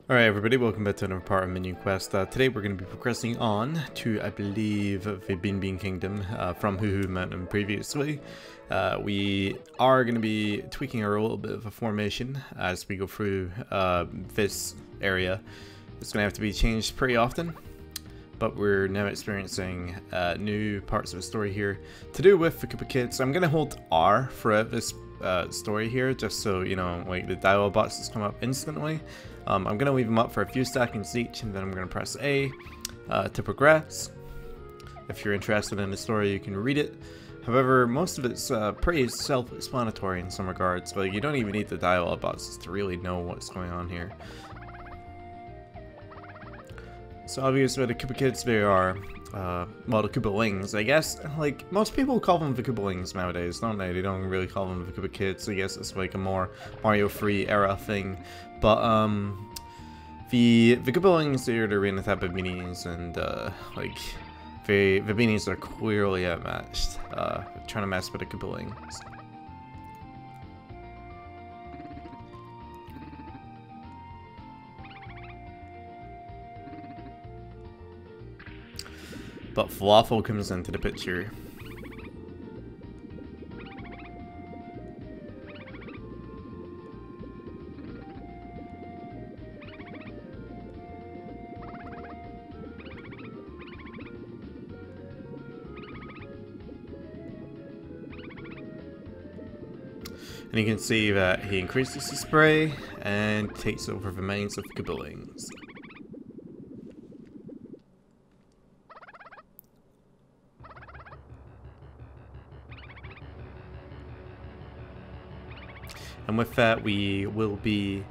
Alright everybody, welcome back to another part of Minion Quest. Today we're going to be progressing on to, I believe, the Bean Kingdom from Huhu Mountain previously. We are going to be tweaking our little bit of a formation as we go through this area. It's going to have to be changed pretty often, but we're now experiencing new parts of the story here to do with the Koopa Kids. I'm going to hold R throughout this story here, just so, you know, like the dialogue boxes come up instantly. I'm going to leave them up for a few seconds each, and then I'm going to press A to progress. If you're interested in the story, you can read it. However, most of it's pretty self-explanatory in some regards. Like, you don't even need the dialogue boxes to really know what's going on here. So obviously the Koopa Kids, they are, well, the Koopalings, I guess. Like, most people call them the Koopalings nowadays, don't they? They don't really call them the Koopa Kids. I guess it's like a more Mario Free era thing. But, the Koopalings, they're the arena type of minions, and, like, the minions are clearly outmatched, trying to mess with the Koopalings. But Falafel comes into the picture. And you can see that he increases the spray and takes over the mains of the Koopalings. And with that, we will be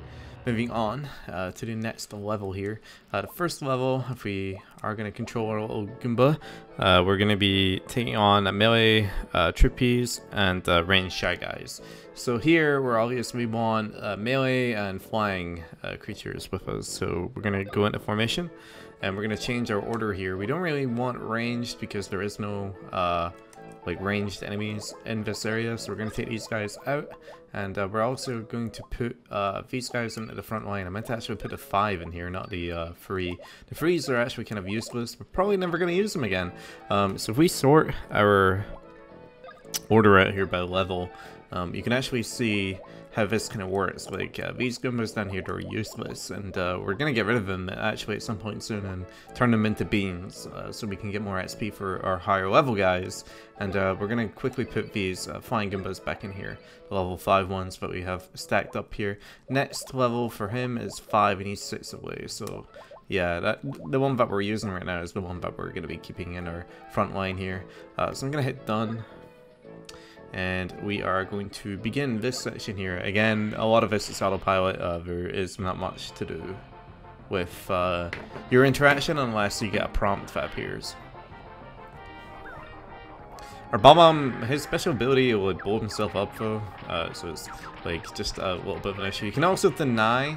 moving on to the next level here. The first level, if we are going to control our little Goomba, we're going to be taking on a melee, trippies, and ranged Shy Guys. So here, we're obviously want melee and flying creatures with us. So we're going to go into formation, and we're going to change our order here. We don't really want ranged because there is no like ranged enemies in this area, so we're going to take these guys out, and we're also going to put these guys into the front line. I meant to actually put a 5 in here, not the 3. The 3s are actually kind of useless. We're probably never going to use them again. So if we sort our order out here by level, you can actually see how this kind of works. Like, these Goombas down here, they're useless, and we're going to get rid of them actually at some point soon and turn them into beans, so we can get more XP for our higher level guys. And we're going to quickly put these flying Goombas back in here, the level 5 ones that we have stacked up here. Next level for him is 5, and he's 6 away, so yeah, the one that we're using right now is the one that we're going to be keeping in our front line here. So I'm going to hit done. And we are going to begin this section here. Again, a lot of this is autopilot. There is not much to do with your interaction unless you get a prompt that appears. Our Bob-omb, his special ability will blow himself up though, so it's like just a little bit of an issue. You can also deny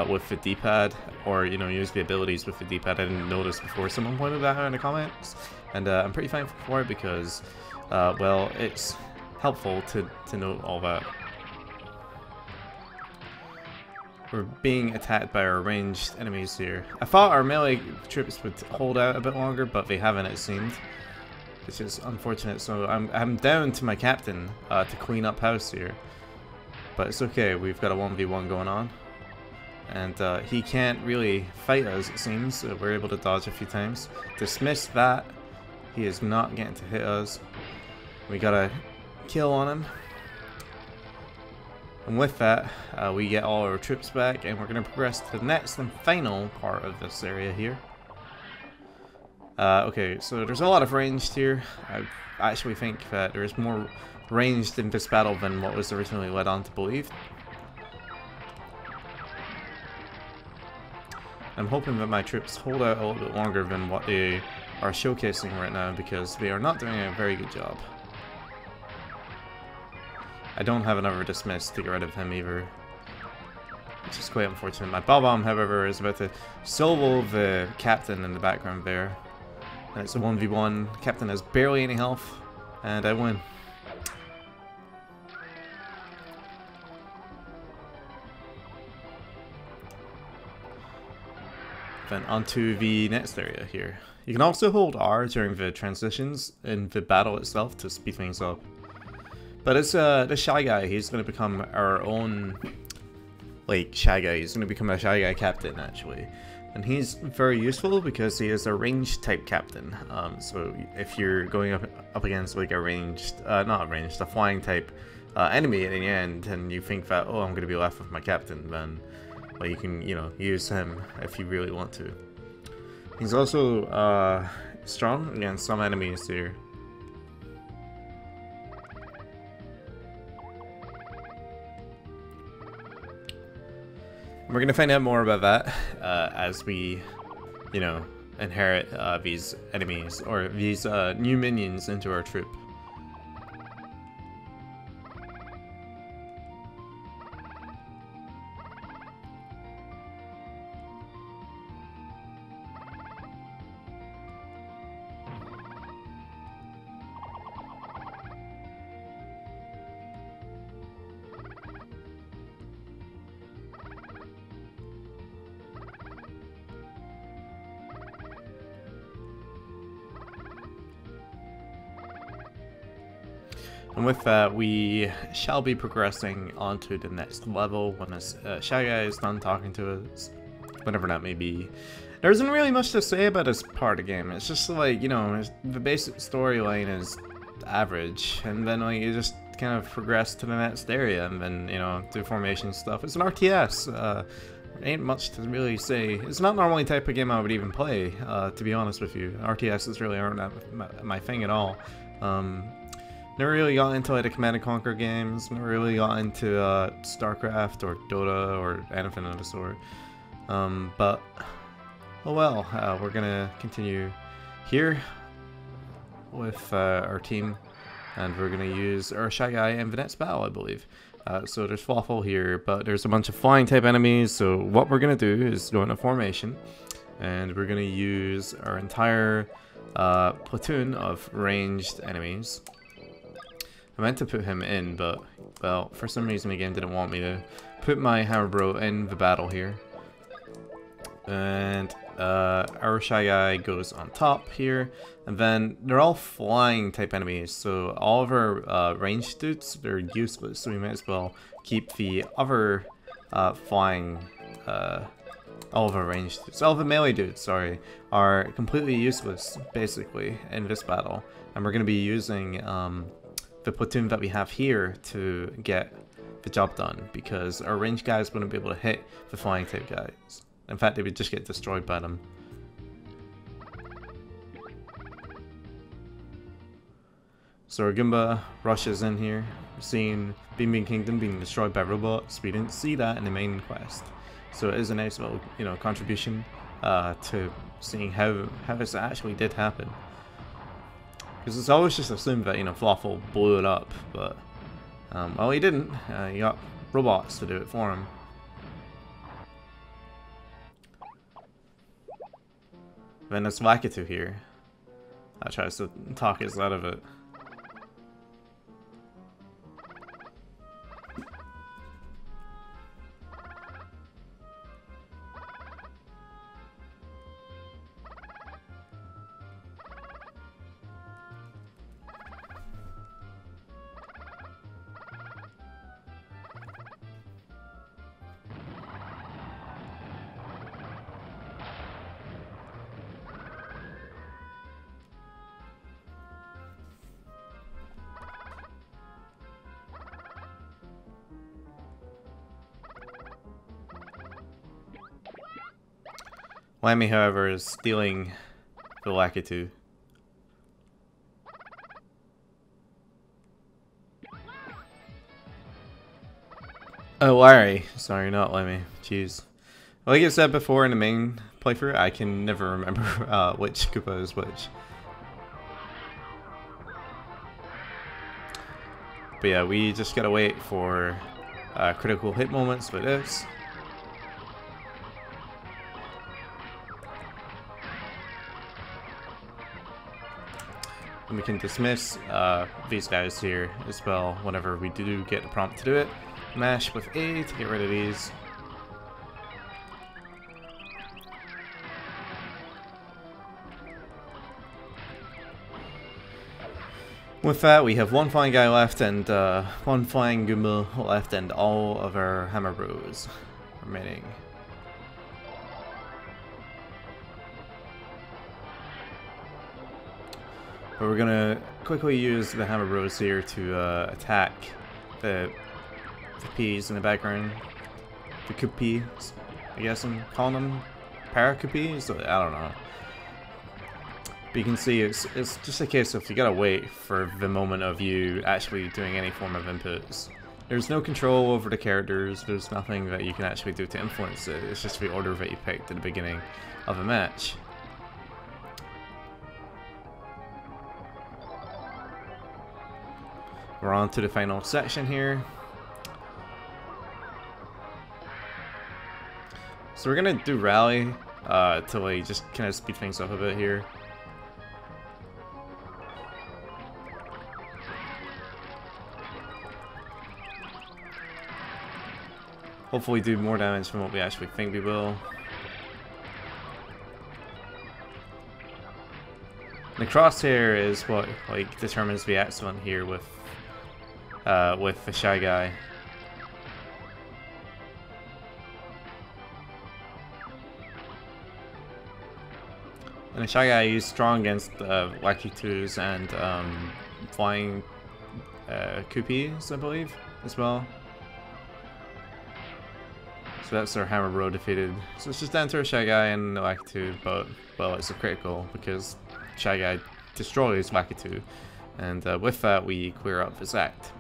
with the D-pad, or, you know, use the abilities with the D-pad. I didn't notice before. Someone pointed that out in the comments, and I'm pretty thankful for it because, well, it's helpful to note all that. We're being attacked by our ranged enemies here. I thought our melee troops would hold out a bit longer, but they haven't, it seemed, which is unfortunate. So I'm down to my captain to clean up house here, but it's okay. We've got a 1v1 going on, and he can't really fight us, it seems. We're able to dodge a few times. Dismiss that. He is not getting to hit us. We got a kill on him, and with that we get all our troops back, and we're going to progress to the next and final part of this area here. Okay, so there's a lot of ranged here. I actually think that there's more ranged in this battle than what was originally led on to believe. I'm hoping that my troops hold out a little bit longer than what they are showcasing right now, because they are not doing a very good job. I don't have another dismiss to get rid of him either, which is quite unfortunate. My Bob-omb, however, is about to solo the captain in the background there. And it's a 1v1. Captain has barely any health, and I win. Then onto the next area here. You can also hold R during the transitions in the battle itself to speed things up. But it's the Shy Guy, he's going to become our own, like, Shy Guy. He's going to become a Shy Guy captain, actually. And he's very useful because he is a ranged type captain. So if you're going up against, like, a ranged, not a ranged, a flying type enemy at the end, and you think that, oh, I'm going to be left with my captain, then, well, you can, you know, use him if you really want to. He's also strong against some enemies here. We're gonna find out more about that as we, you know, inherit these enemies or these new minions into our troop. And with that, we shall be progressing onto the next level when this Shy Guy is done talking to us, whatever that may be. There isn't really much to say about this part of the game. It's just like, you know, the basic storyline is average, and then like you just kind of progress to the next area, and then, you know, do formation stuff. It's an RTS. Ain't much to really say. It's not normally the type of game I would even play, to be honest with you. RTSs really aren't my thing at all. Never really got into like the Command & Conquer games, never really got into StarCraft or Dota or anything of the sort. But, oh well, we're gonna continue here with our team, and we're gonna use our Shy Guy in the next battle, I believe. So there's Fawful here, but there's a bunch of flying type enemies, so what we're gonna do is go into formation, and we're gonna use our entire platoon of ranged enemies. I meant to put him in, but, well, for some reason the game didn't want me to put my Hammer Bro in the battle here. And our Shy Guy goes on top here, and then they're all flying type enemies, so all of our ranged dudes, they're useless, so we might as well keep the other flying, all of our ranged dudes, all of the melee dudes, sorry, are completely useless, basically, in this battle. And we're going to be using the platoon that we have here to get the job done, because our ranged guys wouldn't be able to hit the flying type guys. In fact, they would just get destroyed by them. So our Goomba rushes in here. We're seeing Bean Kingdom being destroyed by robots. We didn't see that in the main quest, so it is a nice little, you know, contribution to seeing how this actually did happen. Because it's always just assumed that, you know, Fawful blew it up, but well, he didn't. He got robots to do it for him. Then there's Lakitu here. That tries to talk us out of it. Lammy, however, is stealing the Lakitu. Oh, Larry. Sorry, not Lammy. Jeez. Like I said before in the main playthrough, I can never remember which Koopa is which. But yeah, we just gotta wait for critical hit moments with this. And we can dismiss these guys here as well whenever we do get the prompt to do it. Mash with A to get rid of these. With that, we have one flying guy left and one flying Goomba left and all of our Hammer Bros remaining. But we're gonna quickly use the Hammer Bros here to attack the Peas in the background. The Koopies, I guess I'm calling them Para-Koopies? I don't know. But you can see it's just a case of you gotta wait for the moment of you actually doing any form of inputs. There's no control over the characters, there's nothing that you can actually do to influence it, it's just the order that you picked at the beginning of a match. We're on to the final section here. So we're gonna do rally to like just kind of speed things up a bit here. Hopefully do more damage than what we actually think we will. The crosshair is what like determines the excellent here with the Shy Guy. And the Shy Guy is strong against Wacky 2s and flying Koopies, I believe, as well. So that's our Hammer Bro defeated. So it's just down to our Shy Guy and Wacky 2, but well, it's a critical because Shy Guy destroys Wacky 2, and with that we clear up this act.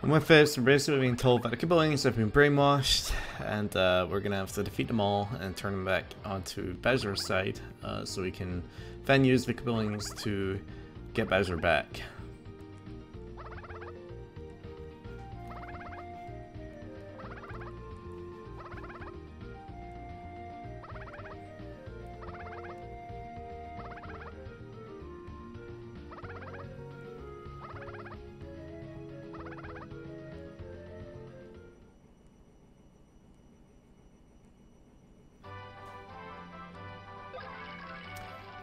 And with this, we're basically being told that the Koobalings have been brainwashed, and we're gonna have to defeat them all and turn them back onto Bowser's side, so we can then use the Koobalings to get Bowser back.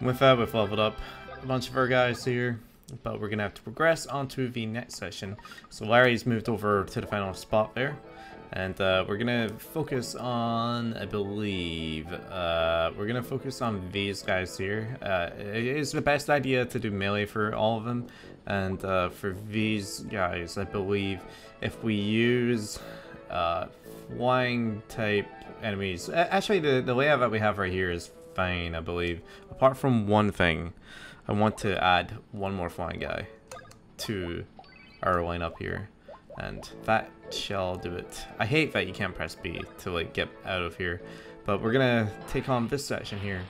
With that, we've leveled up a bunch of our guys here, but we're gonna have to progress onto the next session. So Larry's moved over to the final spot there, and we're gonna focus on, I believe, we're gonna focus on these guys here. It is the best idea to do melee for all of them, and for these guys, I believe if we use flying type enemies, actually the layout that we have right here is fine, I believe. Apart from one thing, I want to add one more flying guy to our lineup here, and that shall do it. I hate that you can't press B to like get out of here, but we're gonna take on this section here.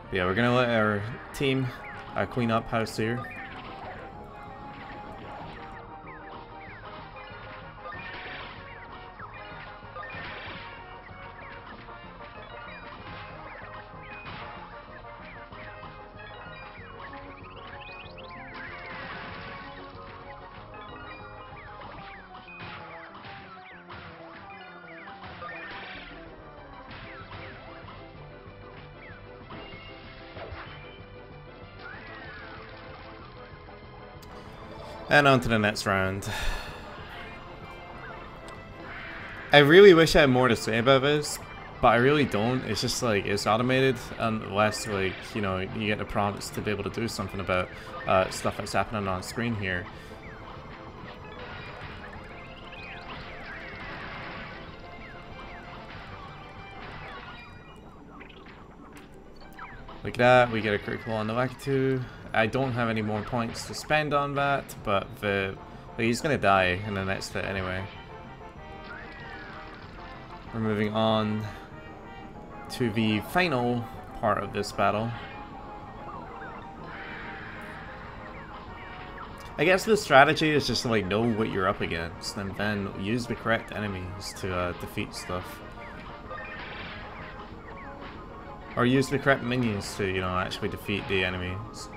But yeah, we're gonna let our team clean up house here. And on to the next round. I really wish I had more to say about this, but I really don't. It's just like, it's automated unless like, you know, you get the prompts to be able to do something about stuff that's happening on screen here. Like that, we get a critical on the Wacky 2. I don't have any more points to spend on that, but he's gonna die in the next hit anyway. We're moving on to the final part of this battle. I guess the strategy is just to like know what you're up against and then use the correct enemies to defeat stuff. Or use the correct minions to, you know, actually defeat the enemies.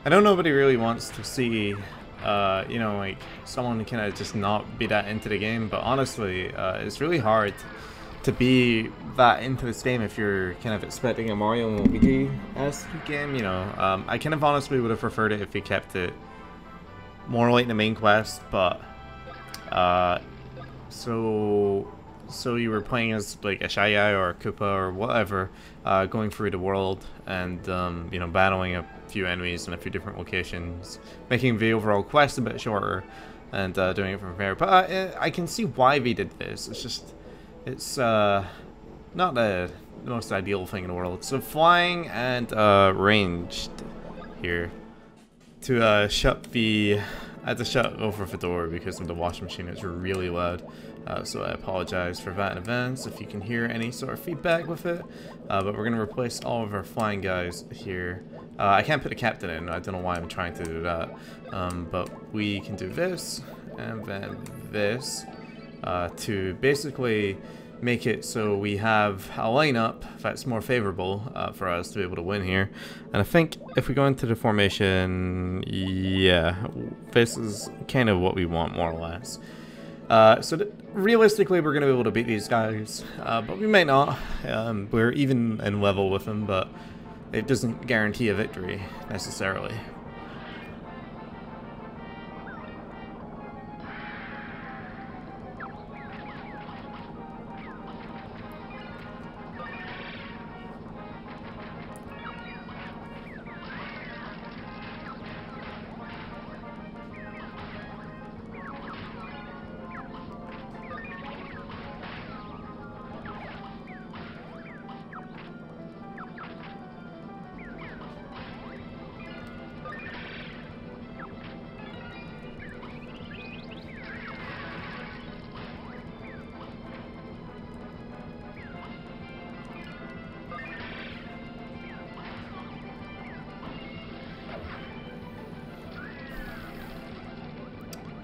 I know nobody really wants to see, you know, like someone kind of just not be that into the game, but honestly, it's really hard to be that into this game if you're kind of expecting a Mario and Luigi-esque game, you know. I kind of honestly would have preferred it if we kept it more like the main quest, but so you were playing as like a Shy Guy or a Koopa or whatever, going through the world and you know, battling a few enemies in a few different locations, making the overall quest a bit shorter and doing it from there. But I can see why they did this. It's just, it's not the most ideal thing in the world. So flying and ranged here. To shut the, I had to shut over the door because of the washing machine. It's really loud. So I apologize for that in advance if you can hear any sort of feedback with it. But we're going to replace all of our flying guys here. I can't put a captain in. I don't know why I'm trying to do that. But we can do this and then this to basically make it so we have a lineup that's more favorable for us to be able to win here. And I think if we go into the formation, yeah, this is kind of what we want more or less. So realistically, we're going to be able to beat these guys, but we may not. We're even in level with them, but it doesn't guarantee a victory necessarily.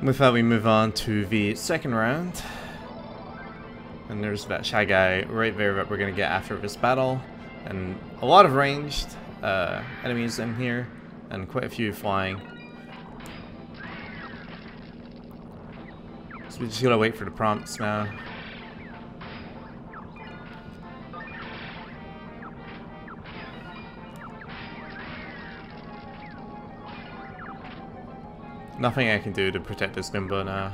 With that, we move on to the second round. And there's that Shy Guy right there that we're going to get after this battle. And a lot of ranged enemies in here, and quite a few flying. So we just gotta wait for the prompts now. Nothing I can do to protect this Goomba now.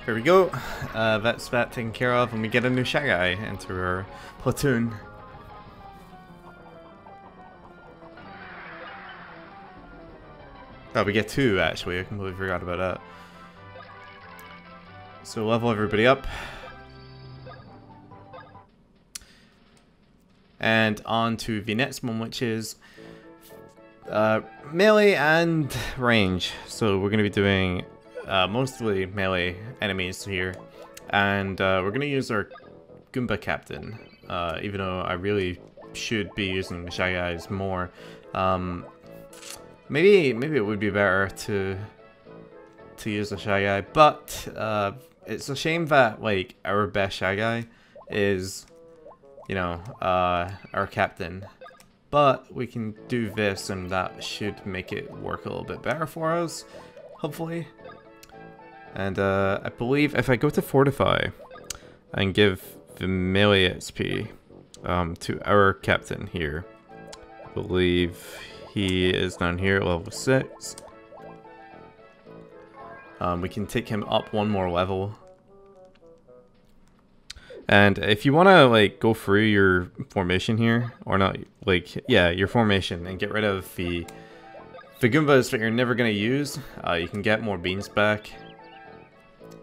There we go. That's that taken care of, and we get a new Shy Guy into our platoon. Oh, we get two actually. I completely forgot about that. So level everybody up. And on to the next one, which is melee and range. So we're going to be doing mostly melee enemies here. And we're going to use our Goomba Captain, even though I really should be using the Shy Guys more. Maybe it would be better to use a Shy Guy, but it's a shame that like our best Shy Guy is, you know, our captain. But we can do this, and that should make it work a little bit better for us, hopefully. And I believe if I go to Fortify and give the melee XP to our captain here, I believe he is down here at level 6. We can take him up one more level. And if you want to like go through your formation here, or not, like, yeah, your formation, and get rid of the Goombas that you're never going to use, you can get more beans back,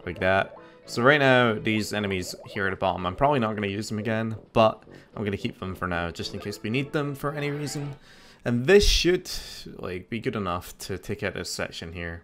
like that. So right now, these enemies here at the bottom, I'm probably not going to use them again, but I'm going to keep them for now, just in case we need them for any reason. And this should, like, be good enough to take out this section here.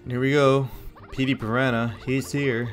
Here we go. PD Piranha, he's here.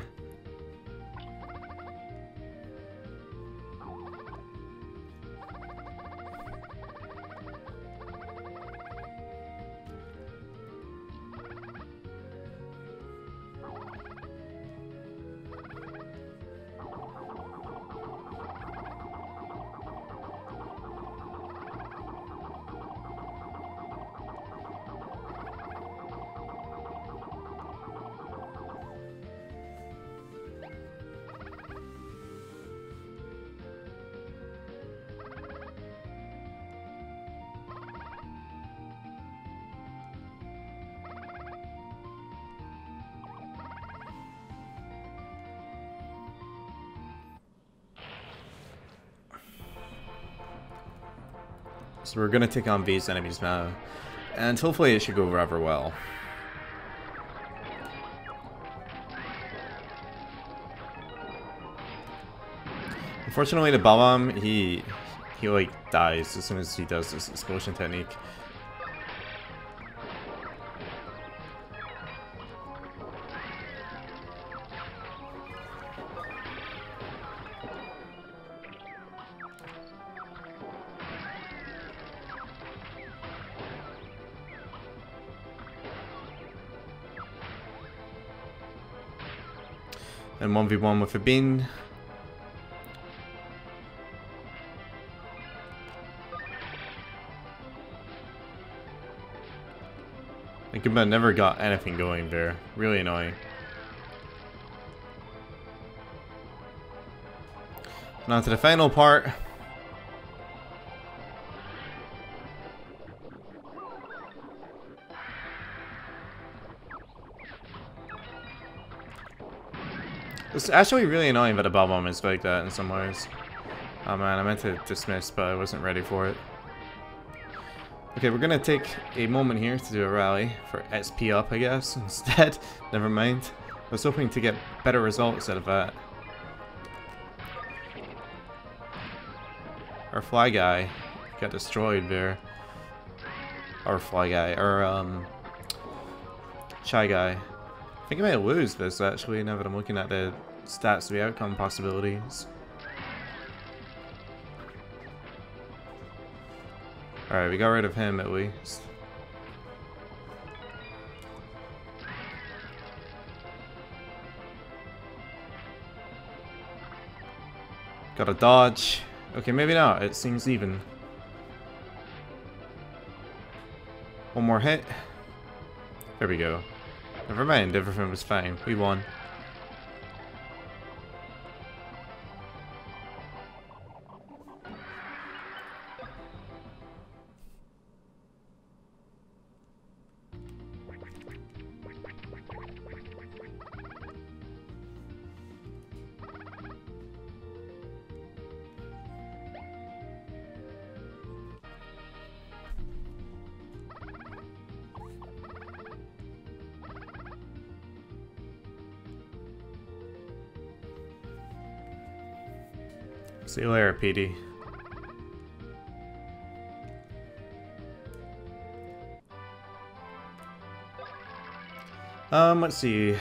So we're gonna take on these enemies now, and hopefully it should go rather well. Unfortunately, the Bomb, he like dies as soon as he does this explosion technique. And 1v1 with a bean. I think I never got anything going there. Really annoying. Now to the final part. It's actually really annoying that a Bomb is like that in some ways. Oh man, I meant to dismiss, but I wasn't ready for it. Okay, we're gonna take a moment here to do a rally for SP up, I guess, instead. Never mind. I was hoping to get better results out of that. Our fly guy got destroyed there. Our fly guy, or shy guy. I think I might lose this actually, now that I'm looking at the stats of the outcome possibilities. Alright, we got rid of him at least. Got a dodge. Okay, maybe not. It seems even. One more hit. There we go. Never mind, everything was fine. We won. See you later, PD. Let's see.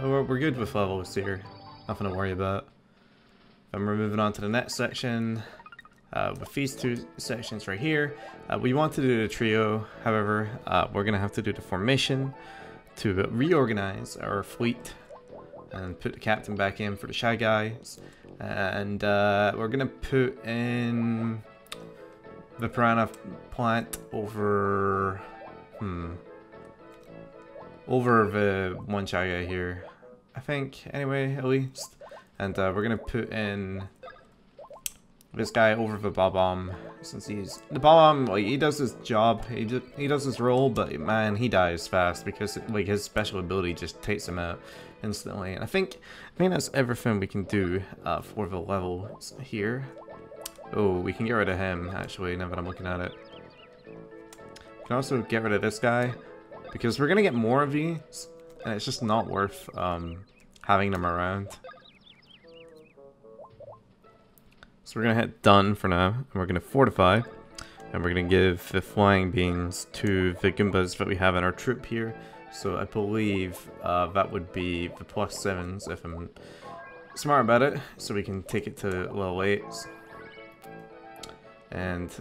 We're good with levels here. Nothing to worry about. And we're moving on to the next section. With these two sections right here, we want to do the trio. However, we're gonna have to do the formation to reorganize our fleet and put the captain back in for the shy guys. And we're gonna put in the piranha plant over the one shy guy here, I think, anyway, at least. And we're gonna put in this guy over the bomb, since he's the bomb. Like, he does his job, he does his role, but man, he dies fast because like his special ability just takes him out instantly. And I think that's everything we can do for the levels here. Oh, we can get rid of him actually. Now that I'm looking at it, we can also get rid of this guy because we're gonna get more of these, and it's just not worth having them around. So we're gonna hit done for now, and we're gonna fortify, and we're gonna give the flying beans to the Goombas that we have in our troop here. So I believe that would be the +7s if I'm smart about it, so we can take it to level 8s. And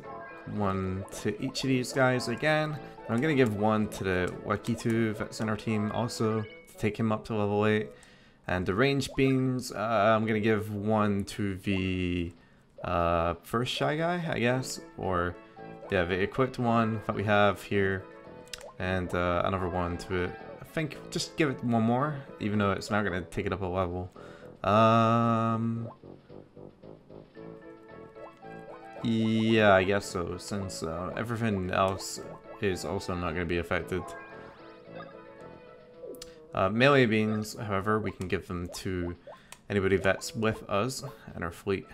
one to each of these guys again. I'm gonna give one to the Wakitu that's in our team also to take him up to level 8. And the range beans, I'm gonna give one to the first shy guy, I guess, or yeah, the equipped one that we have here, and another one to it. I think just give it one more, even though it's not gonna take it up a level. Yeah, I guess so, since everything else is also not going to be affected. Melee beans, however, we can give them to anybody that's with us in our fleet.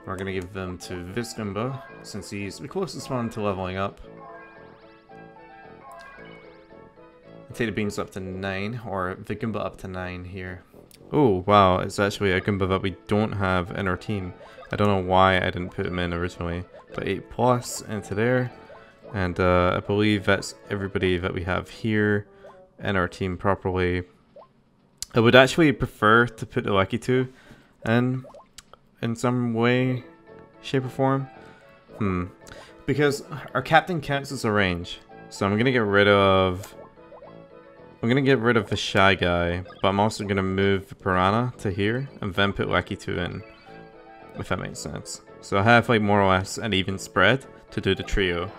We're going to give them to this Goomba, since he's the closest one to leveling up. Take the beans up to 9, or the Goomba up to 9 here. Oh wow, it's actually a Goomba that we don't have in our team. I don't know why I didn't put him in originally, but 8+ into there, and I believe that's everybody that we have here in our team properly. I would actually prefer to put the Wakitu in some way, shape or form. Because our captain counts as a range, so I'm gonna get rid of the shy guy, but I'm also gonna move the piranha to here and then put Wakitu in, if that makes sense. So I have like more or less an even spread to do the trio.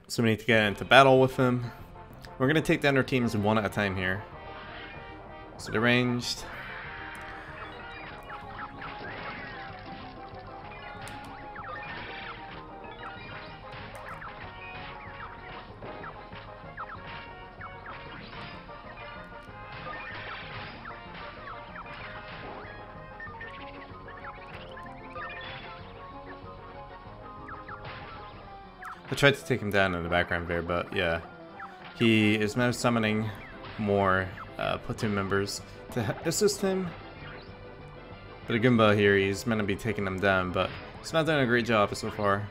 So we need to get into battle with them. We're gonna take down our teams one at a time here. So they're ranged. I tried to take him down in the background there, but yeah. He is now summoning more platoon members to assist him. But a Goomba here, he's meant to be taking them down, but he's not doing a great job so far.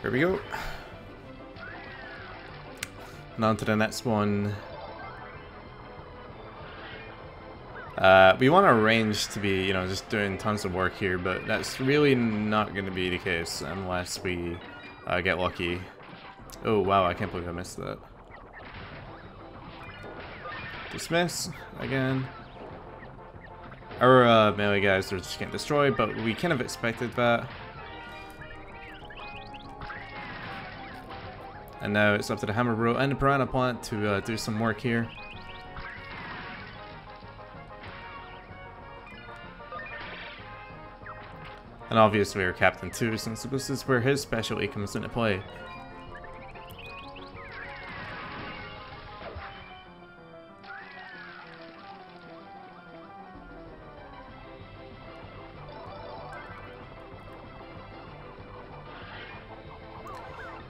Here we go. And on to the next one. We want our range to be, just doing tons of work here, but that's really not going to be the case unless we get lucky. Oh wow, I can't believe I missed that. Dismiss again. Our melee guys are just getting destroyed, but we kind of expected that. And now it's up to the Hammer Bro and the Piranha Plant to do some work here. And obviously our Captain too, since this is where his specialty comes into play.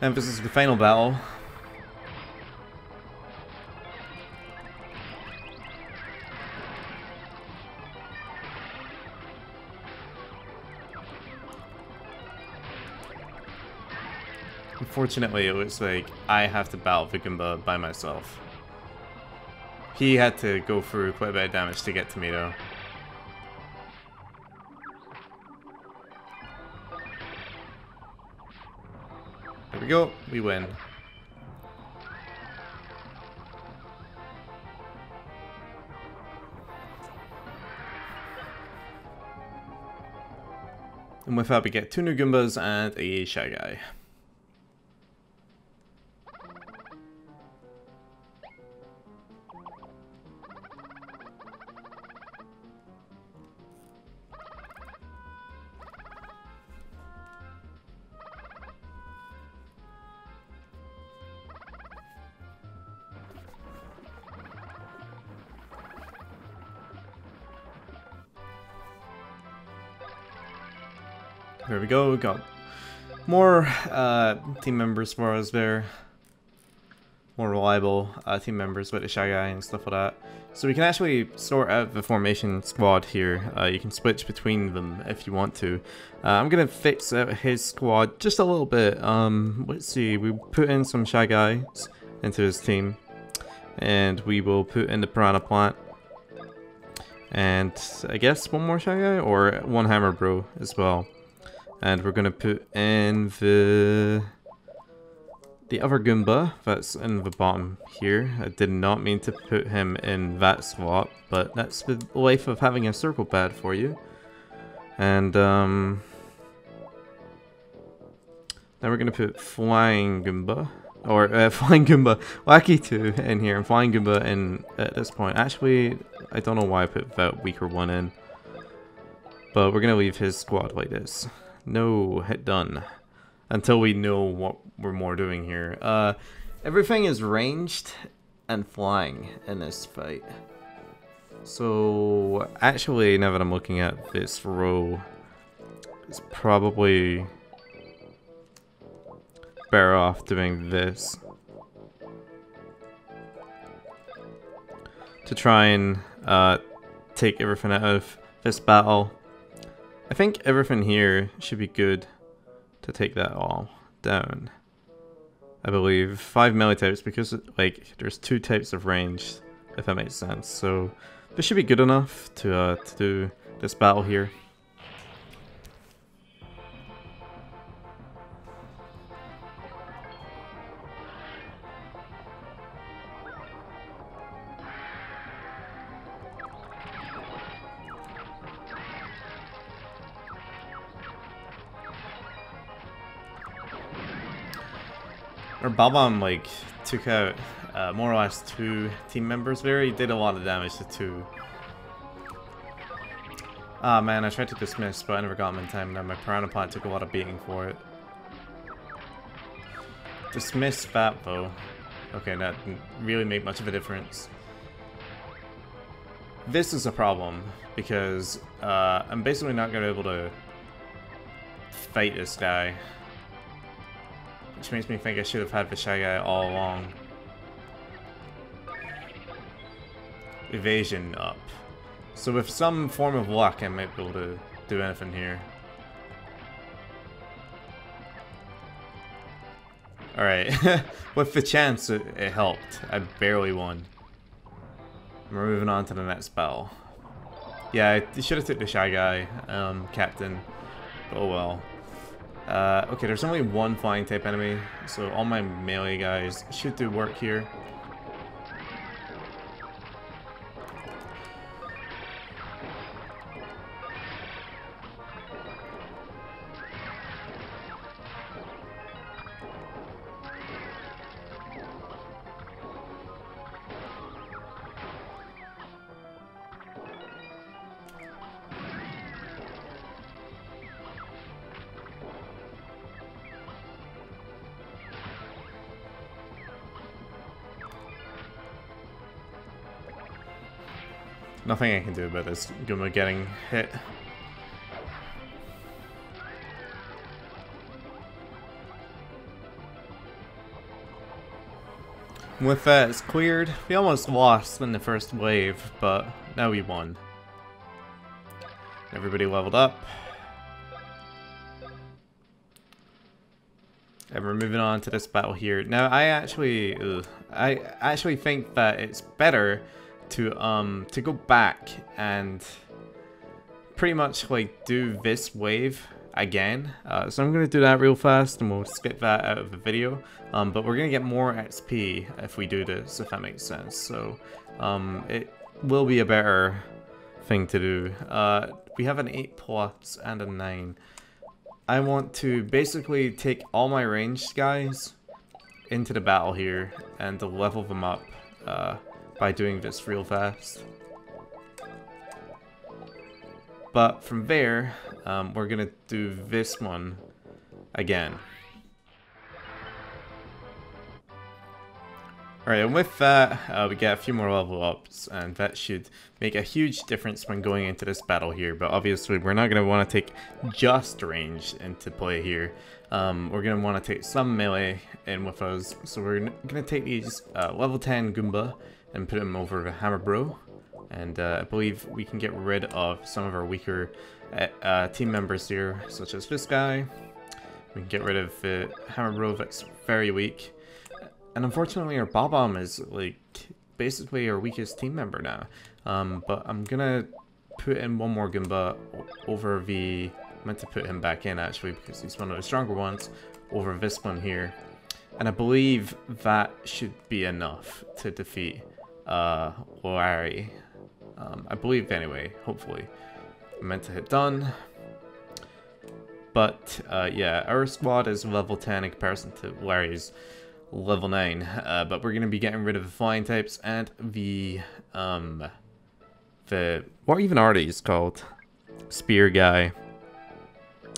And this is the final battle. Unfortunately, it looks like I have to battle the Goomba by myself. He had to go through quite a bit of damage to get to me though. There we go, we win. And with that we get 2 new Goombas and a Shy Guy. There we go, got more team members for us there. More reliable team members with the Shy Guy and stuff like that. So we can actually sort out the formation squad here. You can switch between them if you want to. I'm gonna fix out his squad just a little bit. Let's see, we put in some Shy Guys into his team. And we will put in the Piranha Plant. And I guess one more Shy Guy or one Hammer Bro as well. And we're gonna put in the other Goomba that's in the bottom here. I did not mean to put him in that slot, but that's the life of having a circle pad for you. And then we're gonna put Flying Goomba, or Flying Goomba, Wacky 2 in here, and Flying Goomba in at this point. Actually, I don't know why I put that weaker one in, but we're gonna leave his squad like this. No, hit done. Until we know what we're more doing here. Everything is ranged and flying in this fight. So, actually, now that I'm looking at this row, it's probably better off doing this. To try and take everything out of this battle. I think everything here should be good to take that all down. I believe 5 melee types because like there's 2 types of range, if that makes sense. So this should be good enough to do this battle here. Or Bob-omb like took out more or less 2 team members there. He did a lot of damage to 2. Ah man, I tried to dismiss, but I never got him in time. Now my Piranha Plant took a lot of beating for it. Dismiss that though. Okay, that didn't really make much of a difference. This is a problem because I'm basically not gonna be able to fight this guy. Which makes me think I should have had the Shy Guy all along. evasion up. So with some form of luck, I might be able to do anything here. Alright, with the chance it helped. I barely won. We're moving on to the next battle. Yeah, I should have took the Shy Guy, captain. But oh well. Okay, there's only one flying type enemy, so all my melee guys should do work here. Nothing I can do about this Guma getting hit. With that, it's cleared. We almost lost in the first wave, but now we won. Everybody leveled up. And we're moving on to this battle here. Now, I actually think that it's better to go back and pretty much like do this wave again. So I'm gonna do that real fast and we'll skip that out of the video. But we're gonna get more XP if we do this, if that makes sense. So it will be a better thing to do. We have an 8+ and a 9. I want to basically take all my ranged guys into the battle here and to level them up by doing this real fast. But from there, we're gonna do this one again. Alright, and with that, we get a few more level ups, and that should make a huge difference when going into this battle here. But obviously, we're not going to want to take just range into play here. We're going to want to take some melee in with us. So we're going to take these level 10 Goomba and put them over the Hammer Bro. And I believe we can get rid of some of our weaker team members here, such as this guy. We can get rid of the Hammer Bro that's very weak. And unfortunately our Bob-omb is like basically our weakest team member now. But I'm gonna put in one more Goomba over the... I meant to put him back in actually because he's one of the stronger ones over this one here. And I believe that should be enough to defeat Larry. I believe anyway, hopefully. I meant to hit done. But yeah, our squad is level 10 in comparison to Larry's level 9, but we're gonna be getting rid of the flying types and the what even are these called? Spear guy.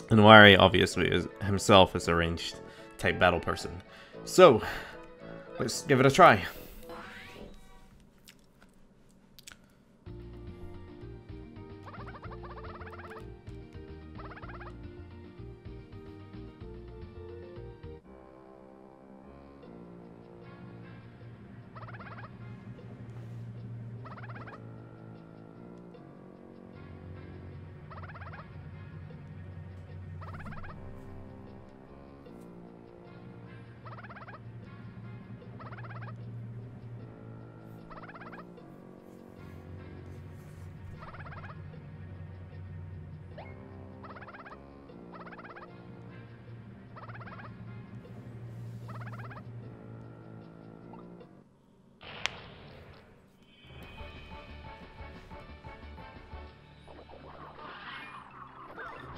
And Larry obviously is himself is a ranged type battle person. So let's give it a try.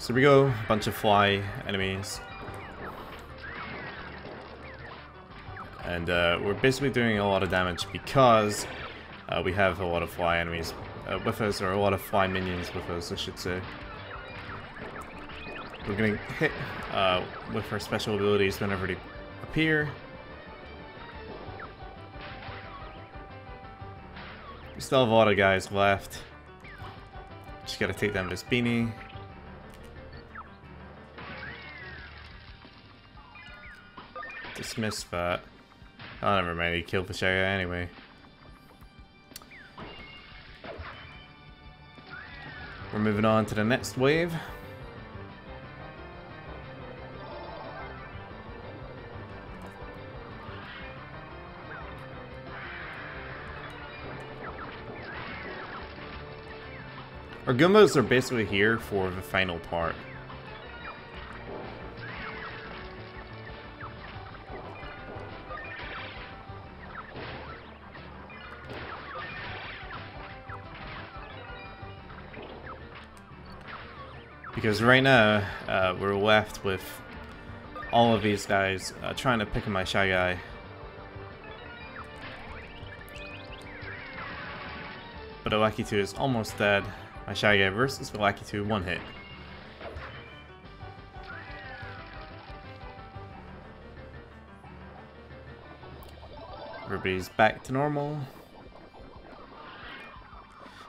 So we go, bunch of fly enemies. And we're basically doing a lot of damage because we have a lot of fly enemies with us, or a lot of fly minions with us, I should say. We're gonna hit with our special abilities whenever they appear. We still have a lot of guys left. Just gotta take down this beanie. Dismiss that. Oh, never mind, he killed the Saga anyway. We're moving on to the next wave. Our Goombas are basically here for the final part. Because right now, we're left with all of these guys trying to pick my Shy Guy. But the Lakitu is almost dead. My Shy Guy versus the Lakitu, one hit. Everybody's back to normal.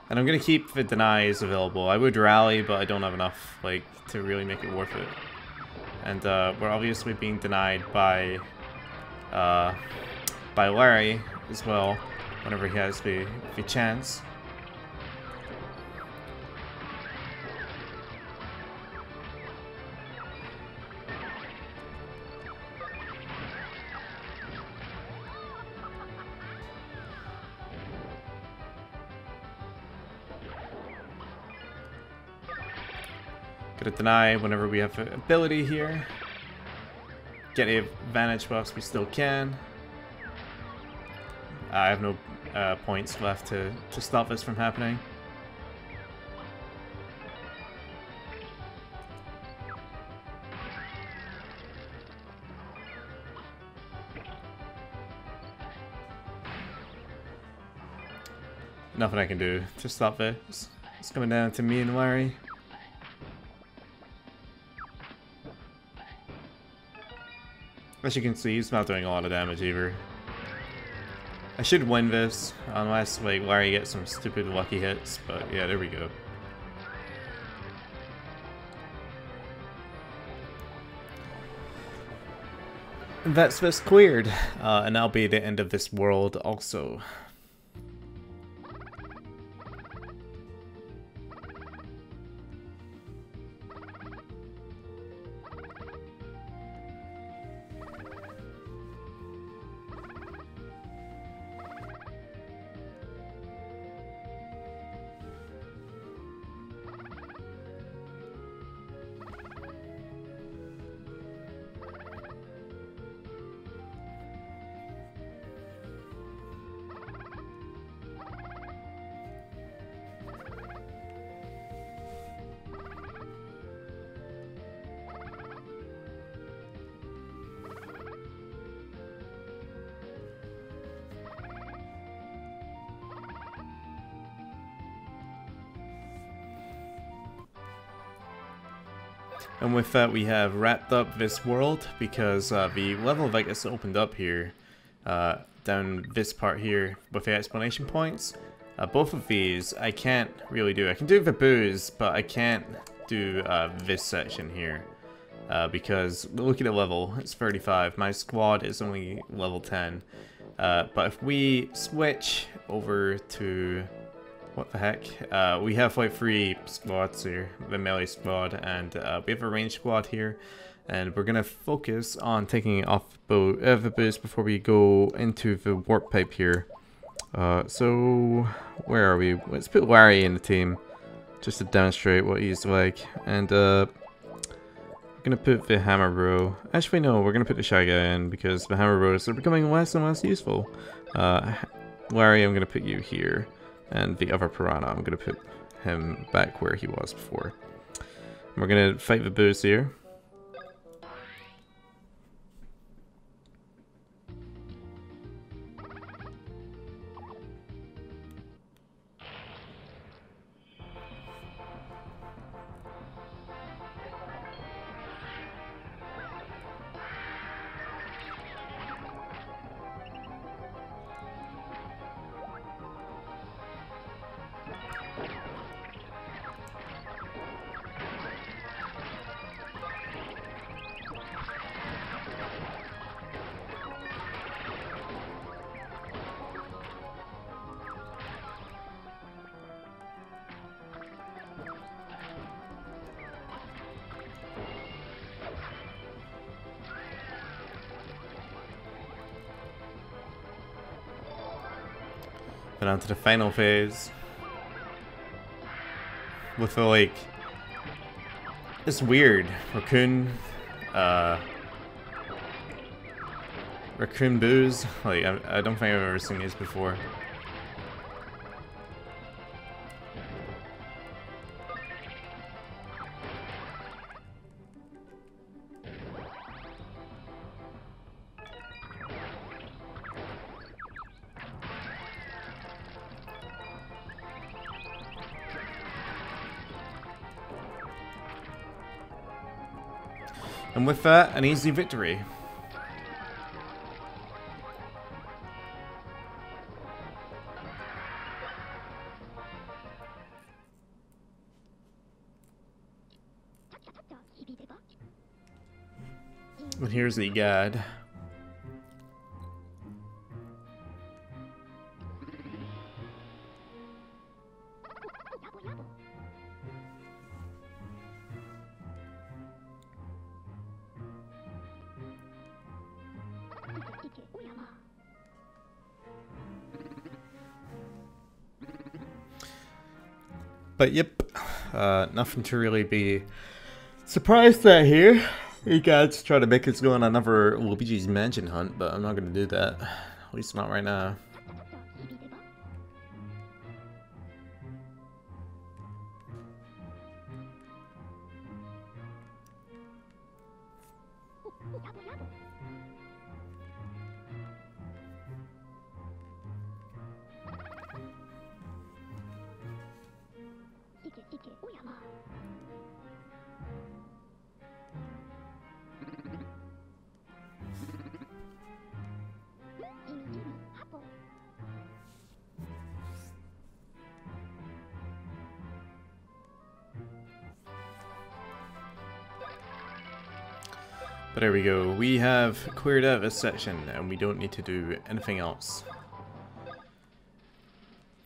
And I'm gonna keep the denies available. I would rally, but I don't have enough, like, to really make it worth it. And we're obviously being denied by Larry as well, whenever he has the chance. Gonna deny whenever we have the ability here. Get the advantage whilst we still can. I have no points left to stop this from happening. Nothing I can do to stop this. It's coming down to me and Larry. As you can see, he's not doing a lot of damage either. I should win this, unless like Larry gets some stupid lucky hits, but yeah, there we go. That's this cleared, and that'll be the end of this world also. And with that, we have wrapped up this world because the level that gets opened up here, down this part here with the explanation points, both of these I can't really do. I can do the booze, but I can't do this section here because look at the level, it's 35. My squad is only level 10. But if we switch over to what the heck? We have like 3 squads here, the melee squad, and we have a range squad here, and we're gonna focus on taking off the boost before we go into the warp pipe here. So where are we? Let's put Larry in the team just to demonstrate what he's like, and we're gonna put the hammer bro. Actually, no, we're gonna put the Shy Guy in because the hammer bros are becoming less and less useful. Larry, I'm gonna put you here. And the other piranha, I'm going to put him back where he was before. We're going to fight the boos here. Then on to the final phase. With the, like, it's weird. Raccoon boos. Like, I don't think I've ever seen these before. And with that, an easy victory. And here's the guide. But yep, nothing to really be surprised at here. You guys try to make us go on another Luigi's Mansion hunt, but I'm not going to do that. At least not right now. But there we go, we have cleared out this section and we don't need to do anything else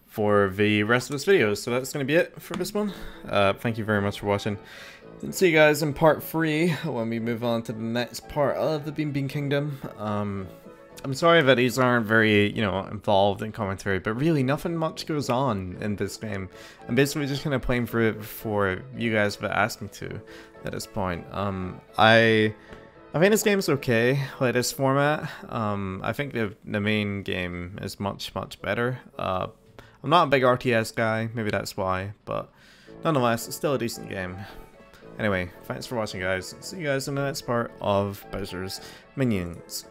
for the rest of this video. So that's going to be it for this one. Thank you very much for watching. And see you guys in part 3 when we move on to the next part of the Bean Bean Kingdom. I'm sorry that these aren't very, you know, involved in commentary, but really nothing much goes on in this game. I'm basically just kind of playing through it for you guys that asked me to at this point. I think this game's okay, like this format. I think the main game is much better. I'm not a big RTS guy, maybe that's why, but nonetheless, it's still a decent game. Anyway, thanks for watching guys. See you guys in the next part of Bowser's Minions.